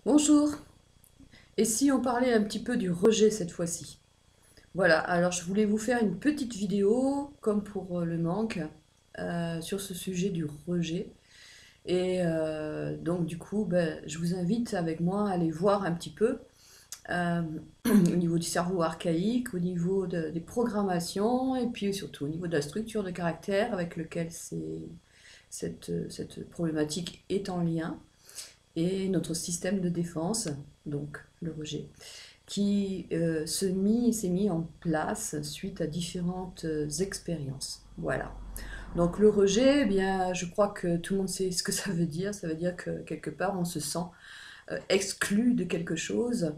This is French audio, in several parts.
Bonjour, et si on parlait un petit peu du rejet cette fois-ci? Voilà, alors je voulais vous faire une petite vidéo, comme pour le manque, sur ce sujet du rejet. Et donc du coup, ben, je vous invite avec moi à aller voir un petit peu euh, au niveau du cerveau archaïque, au niveau des programmations, et puis surtout au niveau de la structure de caractère avec lequel cette problématique est en lien, et notre système de défense, donc le rejet, qui s'est mis en place suite à différentes expériences. Voilà. Donc le rejet, eh bien, je crois que tout le monde sait ce que ça veut dire. Ça veut dire que quelque part, on se sent exclu de quelque chose,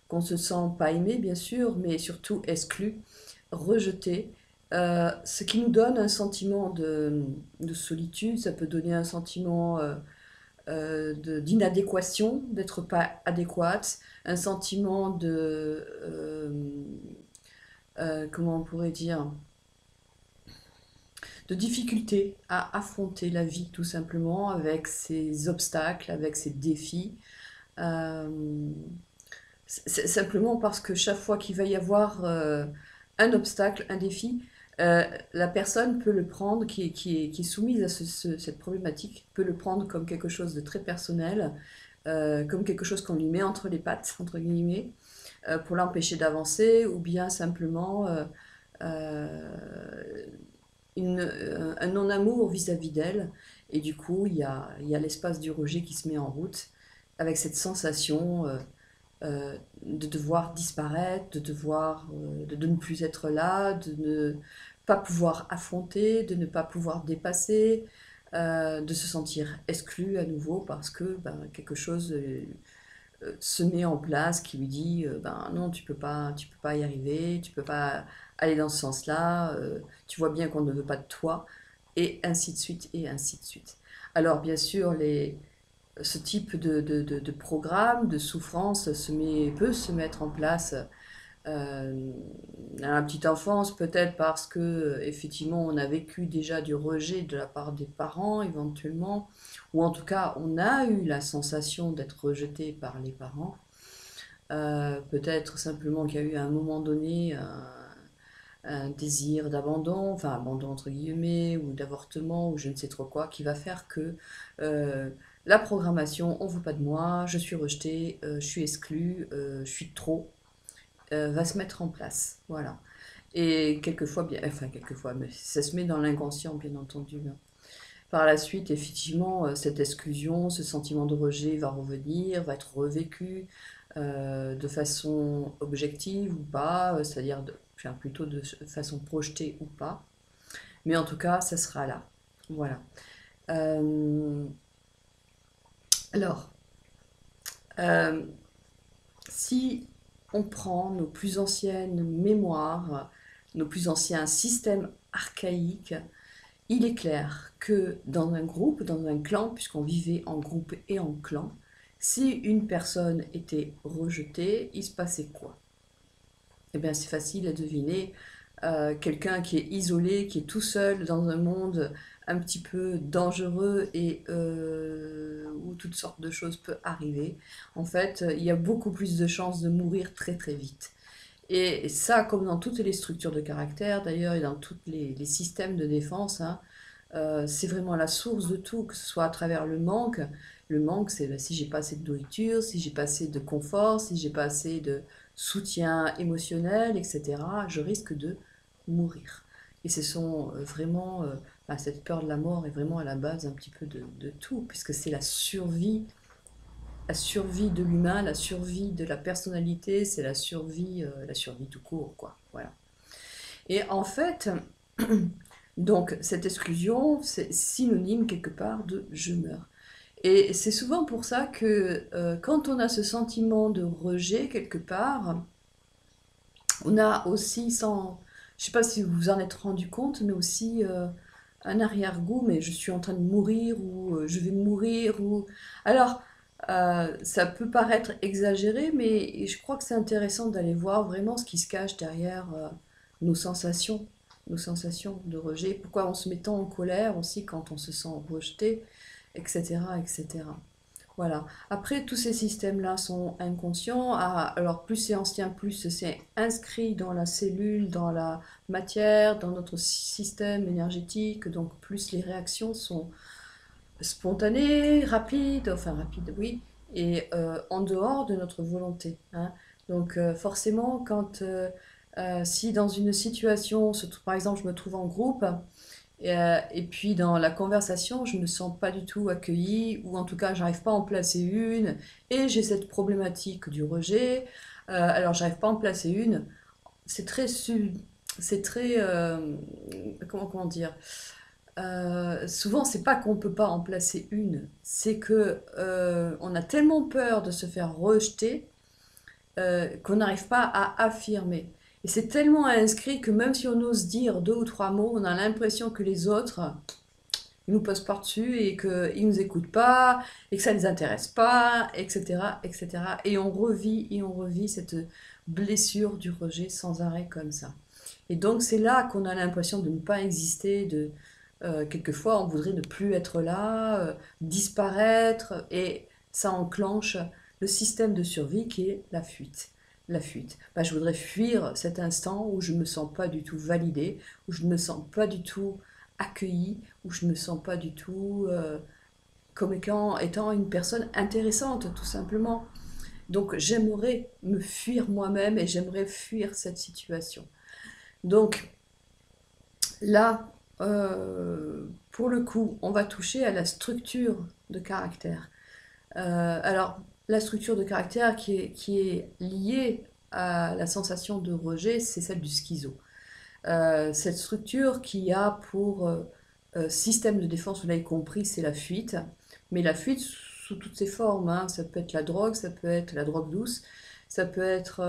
qu'on se sent pas aimé, bien sûr, mais surtout exclu, rejeté. Ce qui nous donne un sentiment de solitude, ça peut donner un sentiment d'inadéquation, d'être pas adéquate, un sentiment comment on pourrait dire, de difficulté à affronter la vie tout simplement avec ses obstacles, avec ses défis. Euh, c'est simplement parce que chaque fois qu'il va y avoir un obstacle, un défi, la personne peut le prendre, qui est soumise à cette problématique, peut le prendre comme quelque chose de très personnel, comme quelque chose qu'on lui met entre les pattes, entre guillemets, pour l'empêcher d'avancer, ou bien simplement euh, un non-amour vis-à-vis d'elle. Et du coup, il y a l'espace du rejet qui se met en route, avec cette sensation de devoir disparaître, de ne plus être là, de ne pas pouvoir affronter, de ne pas pouvoir dépasser, de se sentir exclu à nouveau parce que ben, quelque chose se met en place qui lui dit ben non, tu peux pas y arriver, tu peux pas aller dans ce sens-là, tu vois bien qu'on ne veut pas de toi, et ainsi de suite, et ainsi de suite. Alors bien sûr, ce type de programme, de souffrance peut se mettre en place euh, à la petite enfance, peut-être parce que effectivement on a vécu déjà du rejet de la part des parents éventuellement, ou en tout cas on a eu la sensation d'être rejeté par les parents. Peut-être simplement qu'il y a eu à un moment donné un désir d'abandon, enfin abandon entre guillemets, ou d'avortement, ou je ne sais trop quoi, qui va faire que euh, la programmation, on veut pas de moi, je suis rejeté, je suis exclu, je suis trop, va se mettre en place. Voilà. Et quelquefois, bien, enfin quelquefois, mais ça se met dans l'inconscient, bien entendu, hein. Par la suite, effectivement, cette exclusion, ce sentiment de rejet va revenir, va être revécu de façon objective ou pas, c'est-à-dire enfin, plutôt de façon projetée ou pas. Mais en tout cas, ça sera là. Voilà. Euh, alors, euh, si on prend nos plus anciennes mémoires, nos plus anciens systèmes archaïques, il est clair que dans un groupe, dans un clan, puisqu'on vivait en groupe et en clan, si une personne était rejetée, il se passait quoi? Eh bien, c'est facile à deviner. Quelqu'un qui est isolé, qui est tout seul dans un monde un petit peu dangereux et où toutes sortes de choses peuvent arriver, en fait, il y a beaucoup plus de chances de mourir très très vite. Et ça, comme dans toutes les structures de caractère, d'ailleurs, et dans tous les systèmes de défense, hein, c'est vraiment la source de tout, que ce soit à travers le manque. Le manque, c'est ben, si j'ai pas assez de nourriture, si j'ai pas assez de confort, si j'ai pas assez de soutien émotionnel, etc., je risque de mourir. Et ce sont vraiment, ben, cette peur de la mort est vraiment à la base un petit peu de tout, puisque c'est la survie de l'humain, la survie de la personnalité, c'est la survie tout court, quoi. Voilà. Et en fait, donc cette exclusion, c'est synonyme quelque part de je meurs. Et c'est souvent pour ça que quand on a ce sentiment de rejet quelque part, on a aussi, sans, je ne sais pas si vous vous en êtes rendu compte, mais aussi un arrière-goût, mais je suis en train de mourir ou je vais mourir ou alors ça peut paraître exagéré, mais je crois que c'est intéressant d'aller voir vraiment ce qui se cache derrière nos sensations, nos sensations de rejet, pourquoi on se met tant en colère aussi quand on se sent rejeté, etc., etc. Voilà. Après, tous ces systèmes-là sont inconscients. Alors, plus c'est ancien, plus c'est inscrit dans la cellule, dans la matière, dans notre système énergétique. Donc, plus les réactions sont spontanées, rapides, enfin rapides, oui, et en dehors de notre volonté, hein. Donc, forcément, si dans une situation, surtout, par exemple, je me trouve en groupe, et puis dans la conversation, je me sens pas du tout accueillie, ou en tout cas, j'arrive pas à en placer une, et j'ai cette problématique du rejet. Alors, j'arrive pas à en placer une. C'est très, c'est très, comment dire? Souvent, c'est pas qu'on peut pas en placer une, c'est que on a tellement peur de se faire rejeter qu'on n'arrive pas à affirmer. Et c'est tellement inscrit que même si on ose dire deux ou trois mots, on a l'impression que les autres, ils nous passent par-dessus et qu'ils ne nous écoutent pas, et que ça ne les intéresse pas, etc., etc. Et on revit cette blessure du rejet sans arrêt comme ça. Et donc c'est là qu'on a l'impression de ne pas exister, quelquefois on voudrait ne plus être là, disparaître, et ça enclenche le système de survie qui est la fuite. La fuite. Bah, je voudrais fuir cet instant où je ne me sens pas du tout validée, où je ne me sens pas du tout accueillie, où je ne me sens pas du tout comme étant une personne intéressante, tout simplement. Donc j'aimerais me fuir moi-même et j'aimerais fuir cette situation. Donc là, pour le coup, on va toucher à la structure de caractère. Alors, la structure de caractère qui est liée à la sensation de rejet, c'est celle du schizo. Cette structure qui a pour système de défense, vous l'avez compris, c'est la fuite. Mais la fuite sous toutes ses formes, hein. Ça peut être la drogue, ça peut être la drogue douce, ça peut être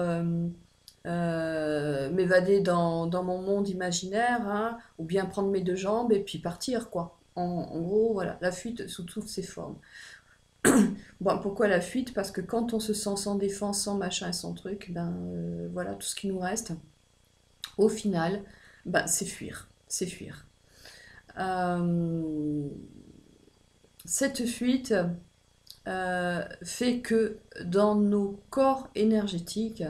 m'évader dans mon monde imaginaire, hein, ou bien prendre mes deux jambes et puis partir, quoi. En gros, voilà, la fuite sous toutes ses formes. Bon, pourquoi la fuite? Parce que quand on se sent sans défense, sans machin et sans truc, ben voilà, tout ce qui nous reste, au final, ben, c'est fuir. C'est fuir. Euh, cette fuite fait que dans nos corps énergétiques,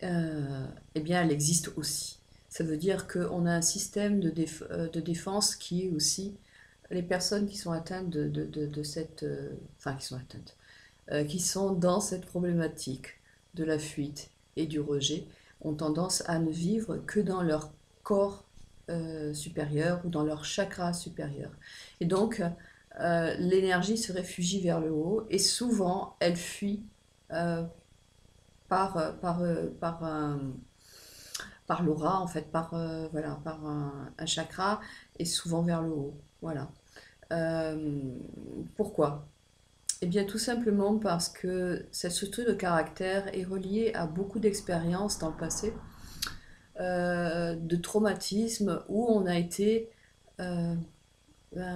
eh bien, elle existe aussi. Ça veut dire qu'on a un système de défense qui est aussi les personnes qui sont atteintes de cette... enfin, qui sont atteintes, qui sont dans cette problématique de la fuite et du rejet, ont tendance à ne vivre que dans leur corps supérieur ou dans leur chakra supérieur. Et donc, l'énergie se réfugie vers le haut et souvent, elle fuit euh, par par l'aura, en fait, voilà, par un chakra, et souvent vers le haut. Voilà. Euh, Pourquoi? Eh bien, tout simplement parce que cette structure de caractère est reliée à beaucoup d'expériences dans le passé, de traumatismes où on a été, euh,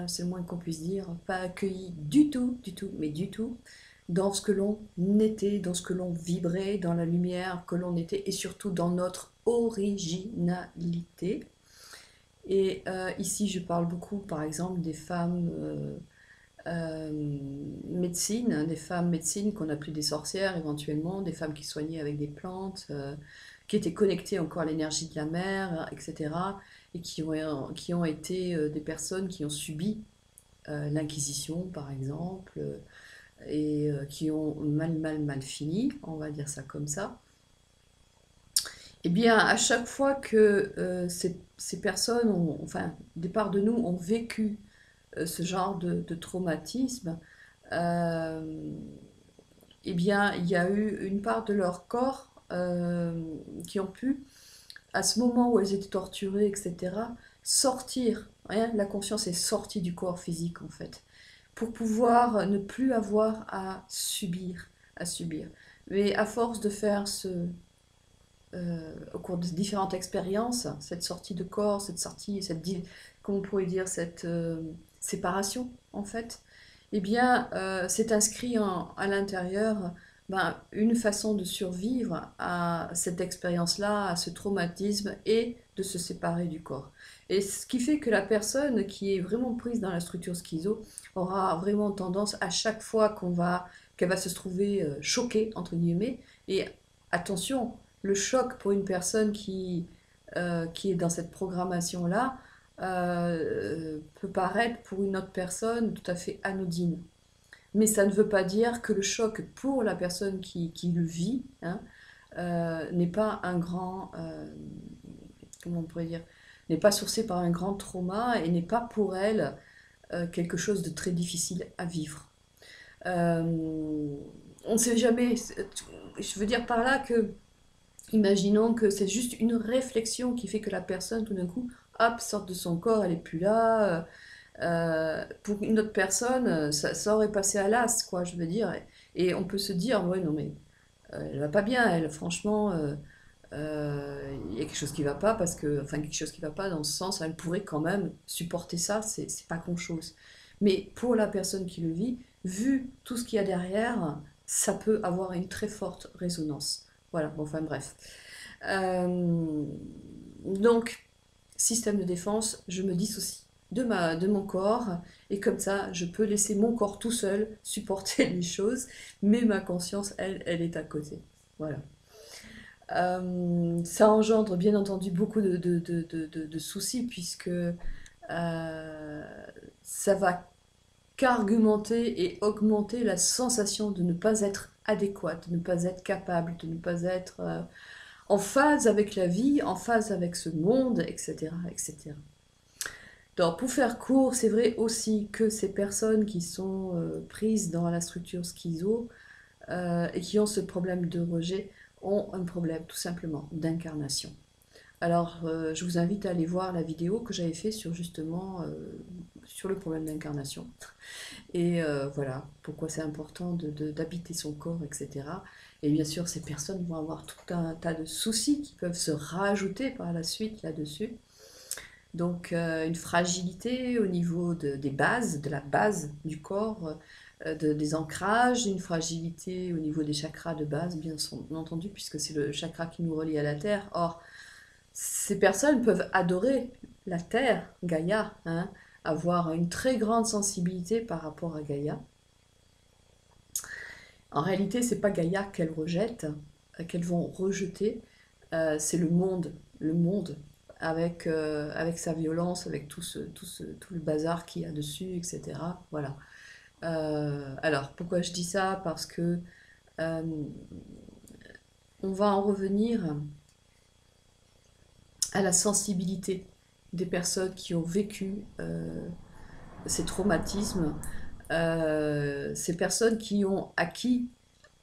c'est le moins qu'on puisse dire, pas accueilli du tout, mais du tout, dans ce que l'on était, dans ce que l'on vibrait, dans la lumière que l'on était, et surtout dans notre originalité. Et ici, je parle beaucoup, par exemple, des femmes médecine, hein, des femmes médecines qu'on appelait des sorcières éventuellement, des femmes qui soignaient avec des plantes, qui étaient connectées encore à l'énergie de la mer, etc. Et qui ont été des personnes qui ont subi l'Inquisition, par exemple, et qui ont mal fini, on va dire ça comme ça. Eh bien, à chaque fois que ces personnes, enfin, des parts de nous ont vécu ce genre de traumatisme, euh, eh bien, il y a eu une part de leur corps qui ont pu, à ce moment où elles étaient torturées, etc., sortir. Hein, la conscience est sortie du corps physique, en fait, pour pouvoir ne plus avoir à subir, à subir. Mais à force de faire au cours de différentes expériences, cette sortie de corps, comment on pourrait dire, cette séparation, en fait, eh bien, c'est inscrit à l'intérieur ben, une façon de survivre à cette expérience-là, à ce traumatisme, et de se séparer du corps. Et ce qui fait que la personne qui est vraiment prise dans la structure schizo aura vraiment tendance à chaque fois qu'elle va se trouver choquée, entre guillemets, et attention, le choc pour une personne qui est dans cette programmation-là peut paraître pour une autre personne tout à fait anodine. Mais ça ne veut pas dire que le choc pour la personne qui le vit, hein, n'est pas un grand, comment on pourrait dire, n'est pas sourcé par un grand trauma et n'est pas pour elle quelque chose de très difficile à vivre. Euh, on ne sait jamais, je veux dire par là que, imaginons que c'est juste une réflexion qui fait que la personne tout d'un coup, hop, sort de son corps, elle est plus là. Pour une autre personne, ça aurait passé à l'as, quoi, je veux dire. Et on peut se dire, ouais, non, mais elle va pas bien, elle, franchement, il y a quelque chose qui va pas, parce que, enfin, quelque chose qui va pas dans ce sens, elle pourrait quand même supporter ça, c'est pas grand-chose. Mais pour la personne qui le vit, vu tout ce qu'il y a derrière, ça peut avoir une très forte résonance. Voilà, bon, enfin bref. Euh, donc, système de défense, je me dissocie de mon corps, et comme ça, je peux laisser mon corps tout seul supporter les choses, mais ma conscience, elle est à côté. Voilà. Ça engendre bien entendu beaucoup de soucis, puisque ça va qu'argumenter et augmenter la sensation de ne pas être adéquate, de ne pas être capable, de ne pas être en phase avec la vie, en phase avec ce monde, etc., etc. Donc, pour faire court, c'est vrai aussi que ces personnes qui sont prises dans la structure schizo et qui ont ce problème de rejet ont un problème tout simplement d'incarnation. Alors, je vous invite à aller voir la vidéo que j'avais fait sur justement sur le problème d'incarnation. Et voilà, pourquoi c'est important d'habiter son corps, etc. Et bien sûr, ces personnes vont avoir tout un tas de soucis qui peuvent se rajouter par la suite là-dessus. Donc une fragilité au niveau des bases, de la base du corps, des ancrages, une fragilité au niveau des chakras de base, bien entendu, puisque c'est le chakra qui nous relie à la Terre. Or, ces personnes peuvent adorer la Terre, Gaïa, hein, avoir une très grande sensibilité par rapport à Gaïa. En réalité, c'est pas Gaïa qu'elles rejettent, qu'elles vont rejeter, c'est le monde avec sa violence, avec tout le bazar qu'il y a dessus, etc. Voilà. Alors, pourquoi je dis ça? Parce que euh, on va en revenir à la sensibilité des personnes qui ont vécu ces traumatismes, ces personnes qui ont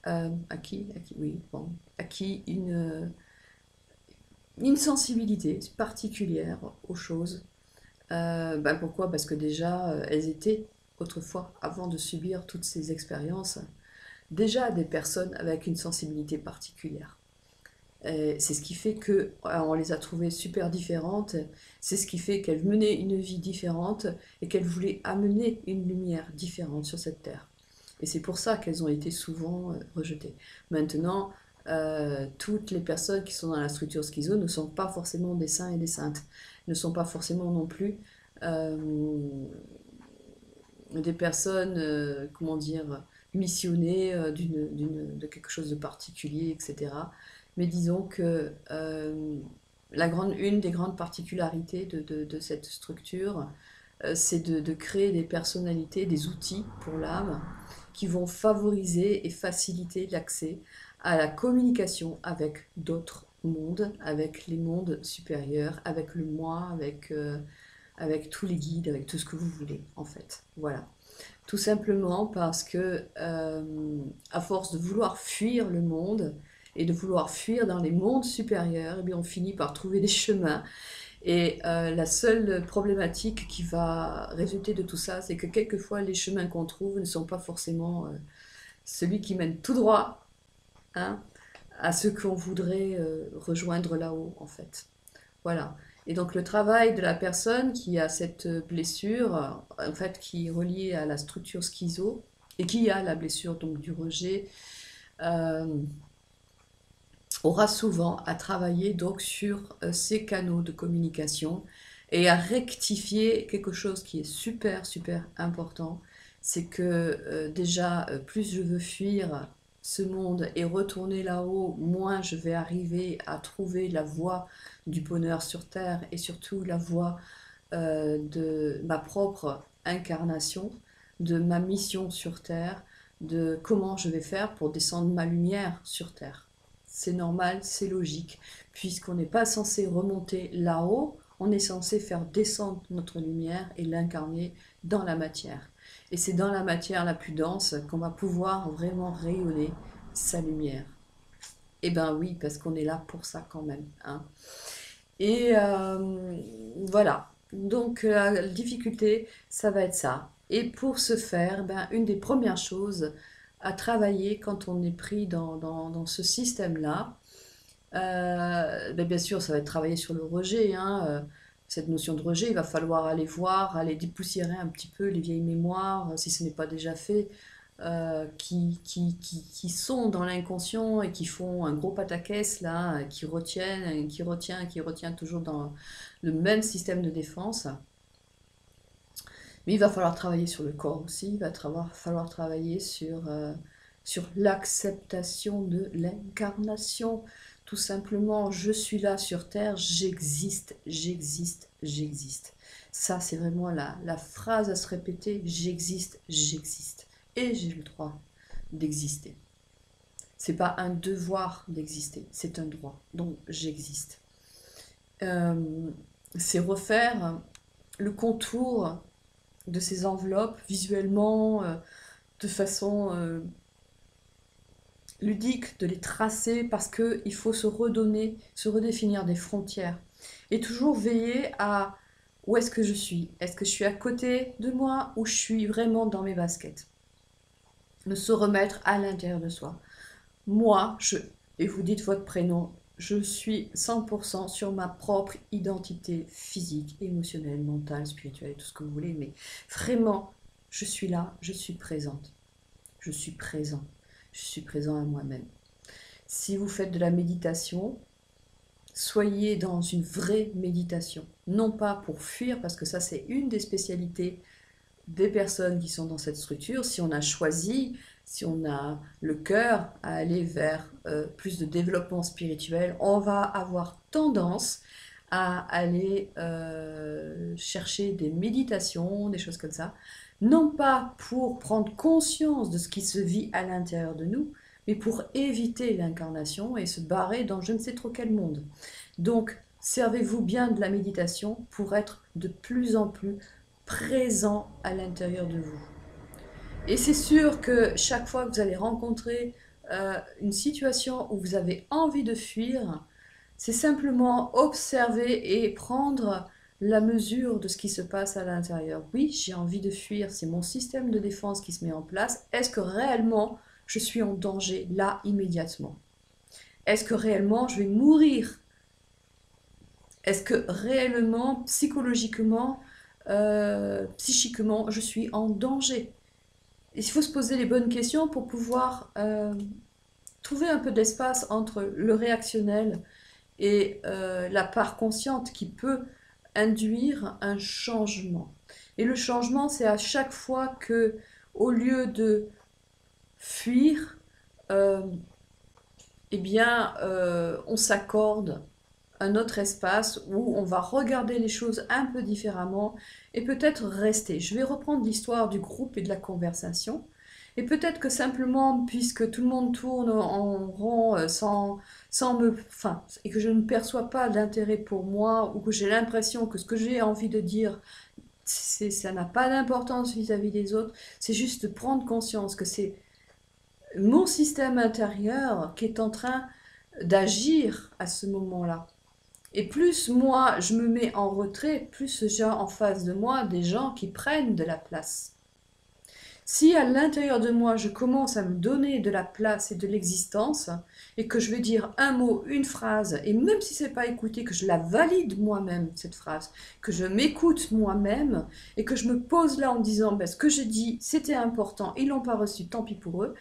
oui, bon, acquis une sensibilité particulière aux choses. Ben pourquoi? Parce que déjà, elles étaient autrefois, avant de subir toutes ces expériences, déjà des personnes avec une sensibilité particulière. C'est ce qui fait que on les a trouvées super différentes, c'est ce qui fait qu'elles menaient une vie différente et qu'elles voulaient amener une lumière différente sur cette terre. Et c'est pour ça qu'elles ont été souvent rejetées. Maintenant, toutes les personnes qui sont dans la structure schizo ne sont pas forcément des saints et des saintes, ne sont pas forcément non plus des personnes, comment dire, missionnées de quelque chose de particulier, etc. Mais disons que une des grandes particularités de cette structure, c'est de créer des personnalités, des outils pour l'âme qui vont favoriser et faciliter l'accès à la communication avec d'autres mondes, avec les mondes supérieurs, avec le moi, avec tous les guides, avec tout ce que vous voulez, en fait. Voilà. Tout simplement parce que, à force de vouloir fuir le monde et de vouloir fuir dans les mondes supérieurs, eh bien on finit par trouver des chemins. Et la seule problématique qui va résulter de tout ça, c'est que quelquefois les chemins qu'on trouve ne sont pas forcément celui qui mène tout droit, hein, à ce qu'on voudrait rejoindre là-haut, en fait. Voilà. Et donc le travail de la personne qui a cette blessure, en fait, qui est reliée à la structure schizo, et qui a la blessure donc du rejet, euh, aura souvent à travailler donc sur ces canaux de communication et à rectifier quelque chose qui est super super important, c'est que déjà plus je veux fuir ce monde et retourner là-haut, moins je vais arriver à trouver la voie du bonheur sur Terre et surtout la voie de ma propre incarnation, de ma mission sur Terre, de comment je vais faire pour descendre ma lumière sur Terre. C'est normal, c'est logique, puisqu'on n'est pas censé remonter là-haut, on est censé faire descendre notre lumière et l'incarner dans la matière. Et c'est dans la matière la plus dense qu'on va pouvoir vraiment rayonner sa lumière. Eh ben oui, parce qu'on est là pour ça quand même, hein. Et voilà. Donc la difficulté, ça va être ça. Et pour ce faire, ben, une des premières choses à travailler quand on est pris dans ce système-là, ben, bien sûr, ça va être travailler sur le rejet, hein, cette notion de rejet, il va falloir aller voir, aller dépoussiérer un petit peu les vieilles mémoires, si ce n'est pas déjà fait, qui sont dans l'inconscient et qui font un gros pataquès là, qui retient toujours dans le même système de défense. Mais il va falloir travailler sur le corps aussi, il va falloir travailler sur l'acceptation de l'incarnation. Tout simplement, je suis là sur Terre, j'existe, j'existe, j'existe. Ça, c'est vraiment la phrase à se répéter, j'existe, j'existe. Et j'ai le droit d'exister. C'est pas un devoir d'exister, c'est un droit. Donc, j'existe. C'est refaire le contour de ces enveloppes visuellement, de façon ludique, de les tracer parce qu'il faut se redonner, se redéfinir des frontières. Et toujours veiller à où est-ce que je suis. Est-ce que je suis à côté de moi ou je suis vraiment dans mes baskets? De se remettre à l'intérieur de soi. Moi, et vous dites votre prénom, je suis 100% sur ma propre identité physique, émotionnelle, mentale, spirituelle, tout ce que vous voulez, mais vraiment, je suis là, je suis présente. Je suis présent. Je suis présent à moi-même. Si vous faites de la méditation, soyez dans une vraie méditation. Non pas pour fuir, parce que ça c'est une des spécialités des personnes qui sont dans cette structure. Si on a choisi, si on a le cœur à aller vers plus de développement spirituel, on va avoir tendance à aller chercher des méditations, des choses comme ça. Non pas pour prendre conscience de ce qui se vit à l'intérieur de nous, mais pour éviter l'incarnation et se barrer dans je ne sais trop quel monde. Donc, servez-vous bien de la méditation pour être de plus en plus présent à l'intérieur de vous. Et c'est sûr que chaque fois que vous allez rencontrer une situation où vous avez envie de fuir, c'est simplement observer et prendre la mesure de ce qui se passe à l'intérieur. Oui, j'ai envie de fuir, c'est mon système de défense qui se met en place. Est-ce que réellement je suis en danger là immédiatement? Est-ce que réellement je vais mourir? Est-ce que réellement, psychologiquement, psychiquement, je suis en danger? Il faut se poser les bonnes questions pour pouvoir trouver un peu d'espace entre le réactionnel et la part consciente qui peut induire un changement. Et le changement, c'est à chaque fois que, au lieu de fuir, euh, eh bien, on s'accorde un autre espace où on va regarder les choses un peu différemment et peut-être rester. Je vais reprendre l'histoire du groupe et de la conversation. Et peut-être que simplement, puisque tout le monde tourne en rond sans me... Enfin, et que je ne perçois pas d'intérêt pour moi, ou que j'ai l'impression que ce que j'ai envie de dire, ça n'a pas d'importance vis-à-vis des autres, c'est juste de prendre conscience que c'est mon système intérieur qui est en train d'agir à ce moment-là. Et plus moi je me mets en retrait, plus j'ai en face de moi des gens qui prennent de la place. Si à l'intérieur de moi, je commence à me donner de la place et de l'existence, et que je vais dire un mot, une phrase, et même si c'est pas écouté, que je la valide moi-même, cette phrase, que je m'écoute moi-même, et que je me pose là en disant, ben, ce que j'ai dit, c'était important, ils l'ont pas reçu, tant pis pour eux,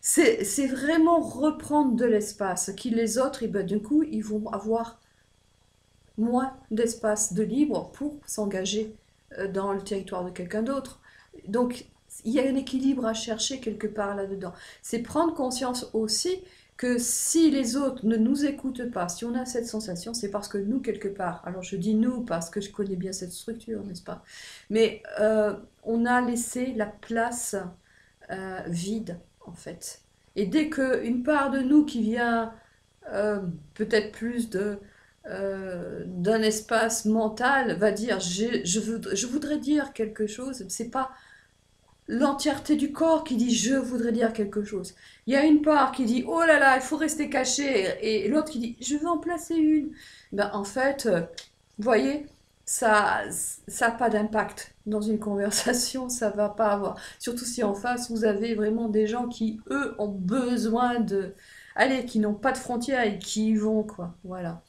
c'est vraiment reprendre de l'espace, qui les autres, et ben, d'un coup, ils vont avoir moins d'espace de libre pour s'engager dans le territoire de quelqu'un d'autre. Donc, il y a un équilibre à chercher quelque part là-dedans. C'est prendre conscience aussi que si les autres ne nous écoutent pas, si on a cette sensation, c'est parce que nous, quelque part, alors je dis nous parce que je connais bien cette structure, n'est-ce pas? Mais on a laissé la place vide, en fait. Et dès qu'une part de nous qui vient peut-être plus d'un espace mental va dire je voudrais dire quelque chose, c'est pas l'entièreté du corps qui dit je voudrais dire quelque chose. Il y a une part qui dit oh là là, il faut rester caché, et l'autre qui dit je veux en placer une. Ben, en fait, vous voyez, ça n'a pas d'impact dans une conversation, ça va pas avoir. Surtout si en face vous avez vraiment des gens qui, eux, ont besoin de. Allez, qui n'ont pas de frontières et qui y vont, quoi. Voilà.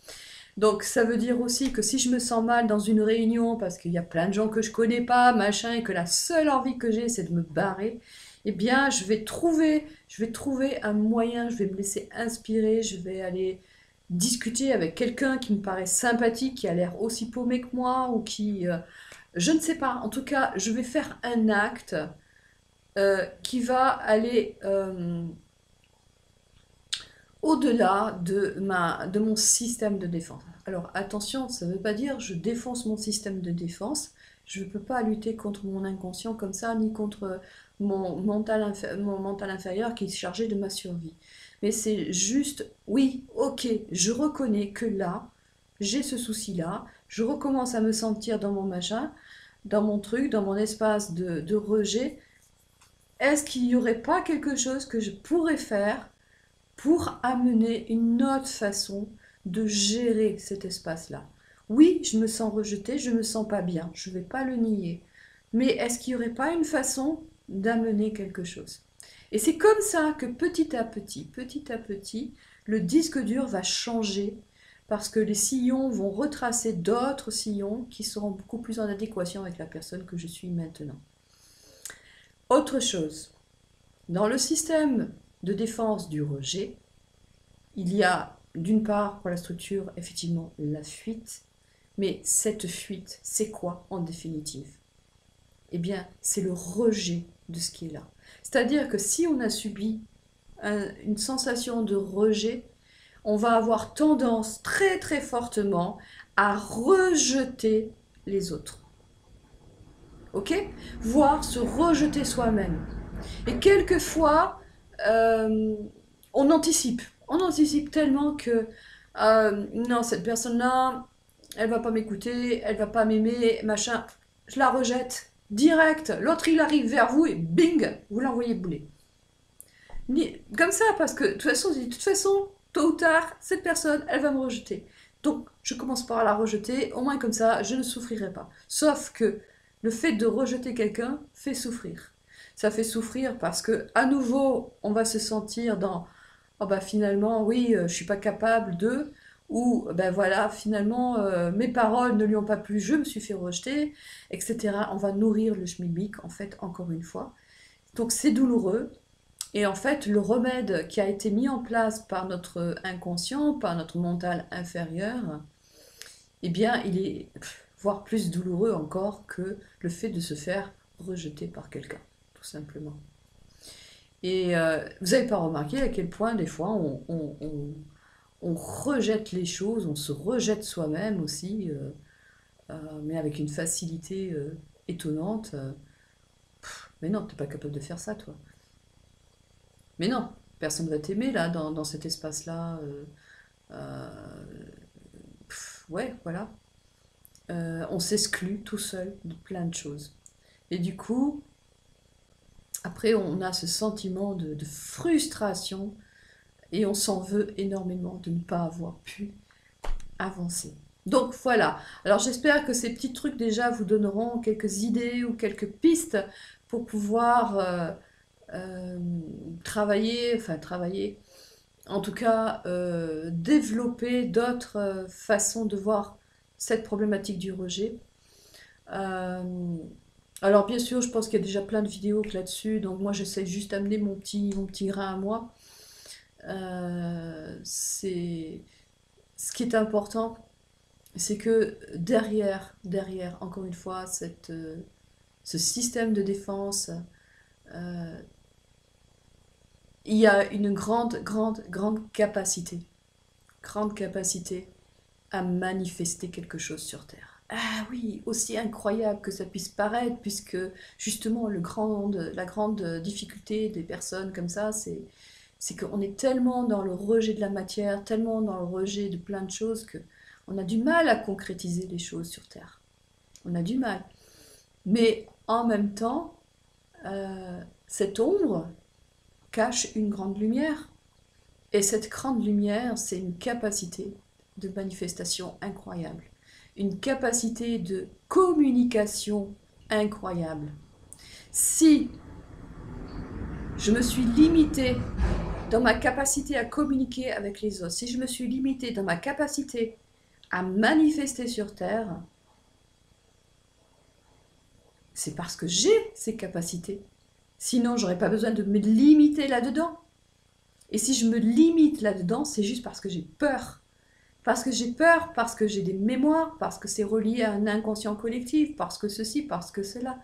Donc ça veut dire aussi que si je me sens mal dans une réunion parce qu'il y a plein de gens que je connais pas, machin, et que la seule envie que j'ai c'est de me barrer, eh bien je vais trouver un moyen, je vais me laisser inspirer, je vais aller discuter avec quelqu'un qui me paraît sympathique, qui a l'air aussi paumé que moi, ou qui, je ne sais pas, en tout cas, je vais faire un acte qui va aller au-delà de mon système de défense. Alors attention, ça ne veut pas dire je défonce mon système de défense. Je ne peux pas lutter contre mon inconscient comme ça, ni contre mon mental inférieur qui est chargé de ma survie. Mais c'est juste, oui, ok, je reconnais que là, j'ai ce souci-là, je recommence à me sentir dans mon machin, dans mon truc, dans mon espace de rejet. Est-ce qu'il n'y aurait pas quelque chose que je pourrais faire pour amener une autre façon de gérer cet espace-là? Oui, je me sens rejetée, je me sens pas bien, je ne vais pas le nier. Mais est-ce qu'il n'y aurait pas une façon d'amener quelque chose? Et c'est comme ça que petit à petit, le disque dur va changer parce que les sillons vont retracer d'autres sillons qui seront beaucoup plus en adéquation avec la personne que je suis maintenant. Autre chose, dans le système de défense du rejet, il y a d'une part pour la structure effectivement la fuite, mais cette fuite, c'est quoi en définitive? Eh bien, c'est le rejet de ce qui est là. C'est-à-dire que si on a subi une sensation de rejet, on va avoir tendance très très fortement à rejeter les autres. Ok? Voire se rejeter soi-même. Et quelquefois, on anticipe. On anticipe tellement que non, cette personne-là, elle va pas m'écouter, elle va pas m'aimer, machin. Je la rejette direct. L'autre, il arrive vers vous et bing, vous l'envoyez bouler. Comme ça, parce que de toute façon, tôt ou tard, cette personne, elle va me rejeter. Donc, je commence par la rejeter, au moins comme ça, je ne souffrirai pas. Sauf que le fait de rejeter quelqu'un fait souffrir. Ça fait souffrir parce que, à nouveau, on va se sentir dans oh bah finalement, oui, je suis pas capable de, ou ben voilà, finalement, mes paroles ne lui ont pas plu, je me suis fait rejeter, etc. On va nourrir le schmilblick, en fait, encore une fois. Donc c'est douloureux. Et en fait, le remède qui a été mis en place par notre inconscient, par notre mental inférieur, eh bien, il est voire plus douloureux encore que le fait de se faire rejeter par quelqu'un, tout simplement. Et vous n'avez pas remarqué à quel point des fois on rejette les choses, on se rejette soi-même aussi, mais avec une facilité étonnante. Mais non, tu n'es pas capable de faire ça, toi. Mais non, personne ne va t'aimer là, dans cet espace-là. Euh, ouais, voilà. On s'exclut tout seul de plein de choses. Et du coup, après, on a ce sentiment de frustration et on s'en veut énormément de ne pas avoir pu avancer. Donc voilà, alors j'espère que ces petits trucs déjà vous donneront quelques idées ou quelques pistes pour pouvoir travailler, en tout cas développer d'autres façons de voir cette problématique du rejet. Euh, alors bien sûr, je pense qu'il y a déjà plein de vidéos là-dessus, donc moi j'essaie juste d'amener mon petit grain à moi. C'est ce qui est important, c'est que derrière, encore une fois, ce système de défense, euh, il y a une grande capacité à manifester quelque chose sur Terre. Ah oui, aussi incroyable que ça puisse paraître, puisque justement la grande difficulté des personnes comme ça, c'est qu'on est tellement dans le rejet de la matière, tellement dans le rejet de plein de choses, que on a du mal à concrétiser les choses sur Terre. On a du mal. Mais en même temps, cette ombre cache une grande lumière. Et cette grande lumière, c'est une capacité de manifestation incroyable. Une capacité de communication incroyable. Si je me suis limitée dans ma capacité à communiquer avec les autres, si je me suis limitée dans ma capacité à manifester sur Terre, c'est parce que j'ai ces capacités. Sinon, j'aurais pas besoin de me limiter là-dedans. Et si je me limite là-dedans, c'est juste parce que j'ai peur. Parce que j'ai peur, parce que j'ai des mémoires, parce que c'est relié à un inconscient collectif, parce que ceci, parce que cela.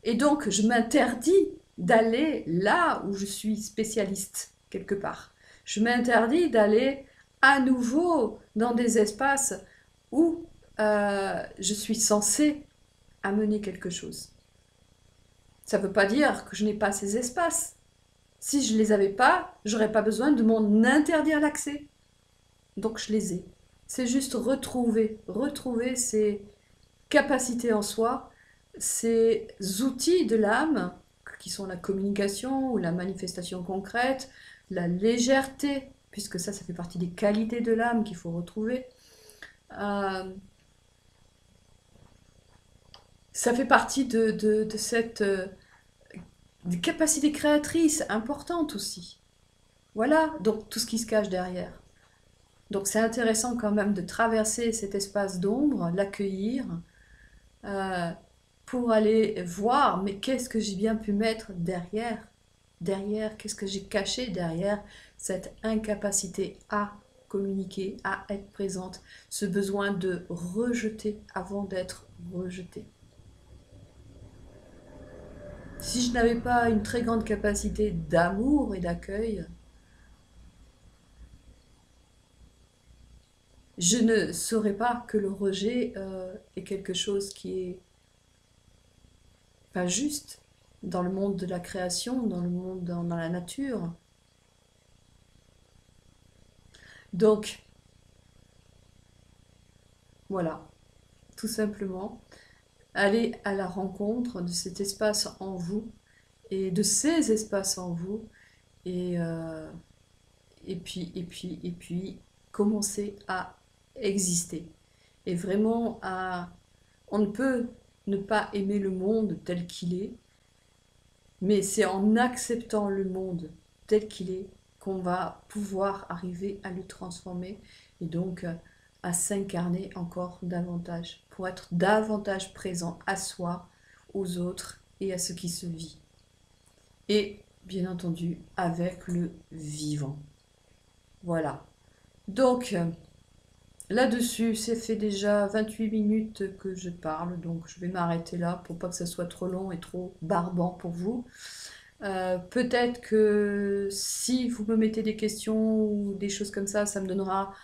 Et donc, je m'interdis d'aller là où je suis spécialiste, quelque part. Je m'interdis d'aller à nouveau dans des espaces où je suis censée amener quelque chose. Ça ne veut pas dire que je n'ai pas ces espaces. Si je ne les avais pas, j'aurais pas besoin de m'en interdire l'accès. Donc je les ai. C'est juste retrouver ces capacités en soi, ces outils de l'âme, qui sont la communication ou la manifestation concrète, la légèreté, puisque ça fait partie des qualités de l'âme qu'il faut retrouver. Ça fait partie de cette capacité créatrice importante aussi. Voilà, donc tout ce qui se cache derrière. Donc c'est intéressant quand même de traverser cet espace d'ombre, l'accueillir, euh, pour aller voir, mais qu'est-ce que j'ai bien pu mettre derrière? Derrière, qu'est-ce que j'ai caché derrière cette incapacité à communiquer, à être présente, ce besoin de rejeter avant d'être rejeté. Si je n'avais pas une très grande capacité d'amour et d'accueil, je ne saurais pas que le rejet est quelque chose qui est pas juste dans le monde de la création, dans le monde, dans la nature. Donc, voilà, tout simplement, allez à la rencontre de cet espace en vous et de ces espaces en vous et, et puis, commencez à exister. Et vraiment, on ne peut ne pas aimer le monde tel qu'il est, mais c'est en acceptant le monde tel qu'il est qu'on va pouvoir arriver à le transformer et donc à s'incarner encore davantage, pour être davantage présent à soi, aux autres et à ce qui se vit. Et bien entendu avec le vivant. Voilà. Donc là-dessus, ça fait déjà 28 minutes que je parle, donc je vais m'arrêter là pour pas que ça soit trop long et trop barbant pour vous. Peut-être que si vous me mettez des questions ou des choses comme ça me donnera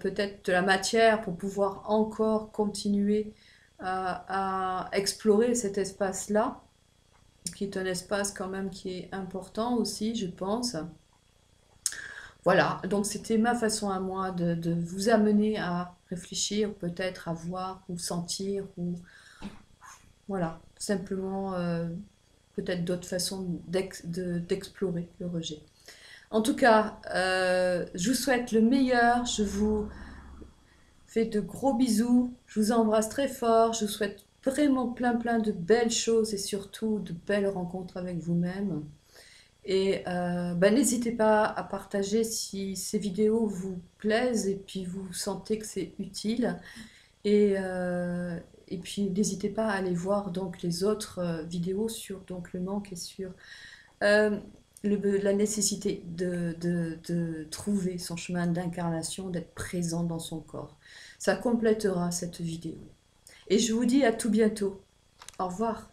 peut-être de la matière pour pouvoir encore continuer à explorer cet espace-là, qui est un espace quand même qui est important aussi, je pense. Voilà, donc c'était ma façon à moi de vous amener à réfléchir, peut-être à voir ou sentir, ou voilà, simplement peut-être d'autres façons d'explorer le rejet. En tout cas, je vous souhaite le meilleur, je vous fais de gros bisous, je vous embrasse très fort, je vous souhaite vraiment plein de belles choses et surtout de belles rencontres avec vous-même. Et n'hésitez pas à partager si ces vidéos vous plaisent et puis vous sentez que c'est utile. Et, euh, et puis n'hésitez pas à aller voir donc les autres vidéos sur donc le manque et sur euh, la nécessité de trouver son chemin d'incarnation, d'être présent dans son corps. Ça complétera cette vidéo. Et je vous dis à tout bientôt. Au revoir.